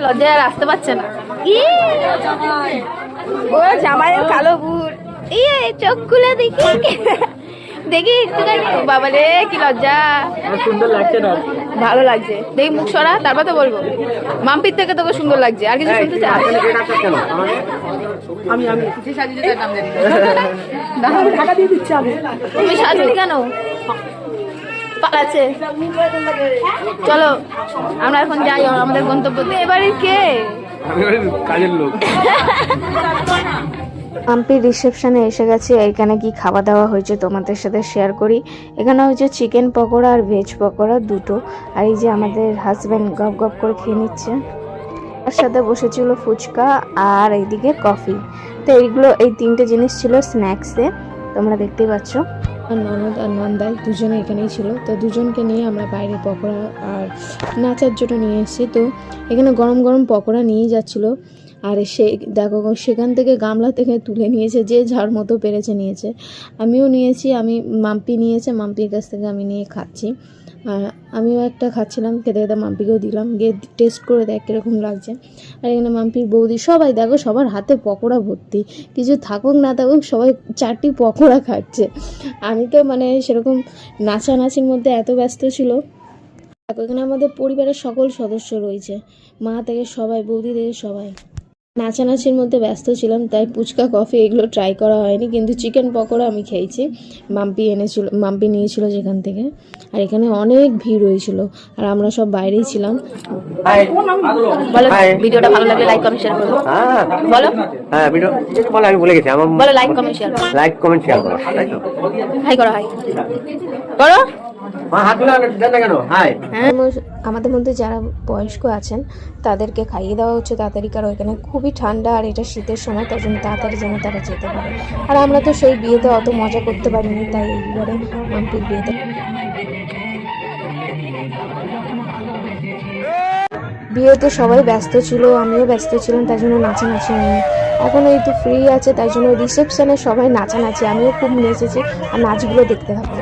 লজ্জায় আর আসতে পারছে না। ও জামাইয়ের কালো বুট, চোখ খুলে দেখি দেখি একটুখানি। বাবা রে কি লজ্জা, সুন্দর লাগছে না? ভালো লাগছে। দেখি মুখ সরা, তারপর তো বলবো। মাম্পির থেকে তোকে সুন্দর লাগছে। আর কিছু শুনতে চাস? আমি সাজিয়ে তার নাম জানি না। টাকা দিয়ে দিচ্ছি আমি। তুমি সাজলি কেন? পালাচ্ছে। চলো আমরা এখন যাই আমাদের গন্তব্যে। এবারে কে? কাজের লোক। মাম্পির রিসেপশনে এসে গেছি। এখানে কি খাওয়া দাওয়া হয়েছে তোমাদের সাথে শেয়ার করি। এখানে হচ্ছে চিকেন পকোড়া আর ভেজ পকোড়া দুটো। আর এই যে আমাদের হাজব্যান্ড গপ গপ করে খেয়ে নিচ্ছে। তার সাথে বসেছিল ফুচকা আর এইদিকে কফি। তো এই তিনটে জিনিস ছিল স্ন্যাক্সে, তোমরা দেখতেই পাচ্ছ। ননদ আর নন্দাই দুজনে এখানেই ছিল। তো দুজনকে নিয়ে আমরা বাইরে পকোড়া আর নাচার জন্য নিয়ে এসেছি। তো এখানে গরম গরম পকোড়া নিয়ে যাচ্ছিলো। আর দেখো সেখান থেকে গামলা থেকে তুলে নিয়েছে, যে যার মতো পেরেছে নিয়েছে। আমিও নিয়েছি, মাম্পি নিয়েছে, মাম্পির কাছ থেকে আমি নিয়ে খাচ্ছি। আর আমিও একটা খাচ্ছিলাম, খেতে খেতে মাম্পিকেও দিলাম, গিয়ে টেস্ট করে দেখ কীরকম লাগছে। আর এখানে মাম্পির বৌদি সবাই দেখো, সবার হাতে পকোড়া ভর্তি, কিছু থাকুক না থাকুক সবাই 4টি পকোড়া খাচ্ছে। আমি তো সেরকম নাচানাচির মধ্যে এত ব্যস্ত ছিল। এখানে আমাদের পরিবারের সকল সদস্য রয়েছে, মা থেকে সবাই, বৌদি থেকে সবাই। নাচানাচির মধ্যে ব্যস্ত ছিলাম, তাই ফুচকা কফি এগুলো ট্রাই করা হয়নি। কিন্তু চিকেন পকোড়া আমি খেয়েছি, মাম্পি নিয়েছিল যেখান থেকে। আর এখানে অনেক ভিড় হয়েছিল, আর আমরা সব বাইরেই ছিলাম। বলো ভিডিওটা ভালো লাগলে লাইক কমেন্ট শেয়ার করো। বলো হ্যাঁ ভিডিও বলো, আমি ভুলে গেছি। আমার বলো লাইক কমেন্ট শেয়ার করো। লাইক কমেন্ট শেয়ার করো। হাই করো, হাই করো। আমাদের মধ্যে যারা বয়স্ক আছেন তাদেরকে খাইয়ে দেওয়া হচ্ছে তাড়াতাড়ি, কারণ এখানে খুবই ঠান্ডা আর এটা শীতের সময়, তার জন্য তাড়াতাড়ি যেন তারা যেতে পারে। আর আমরা তো সেই বিয়েতে অত মজা করতে পারিনি, তাই এইবারে মাম্পির বিয়েতে বিয়েতে সবাই ব্যস্ত ছিল, আমিও ব্যস্ত ছিলাম, তাই জন্য নাচানাচি হয়নি। এখন এই তো ফ্রি আছে, তাই জন্য রিসেপশনে সবাই নাচানাচি, আমিও খুব নেচেছি। আর নাচগুলো দেখতে হবে।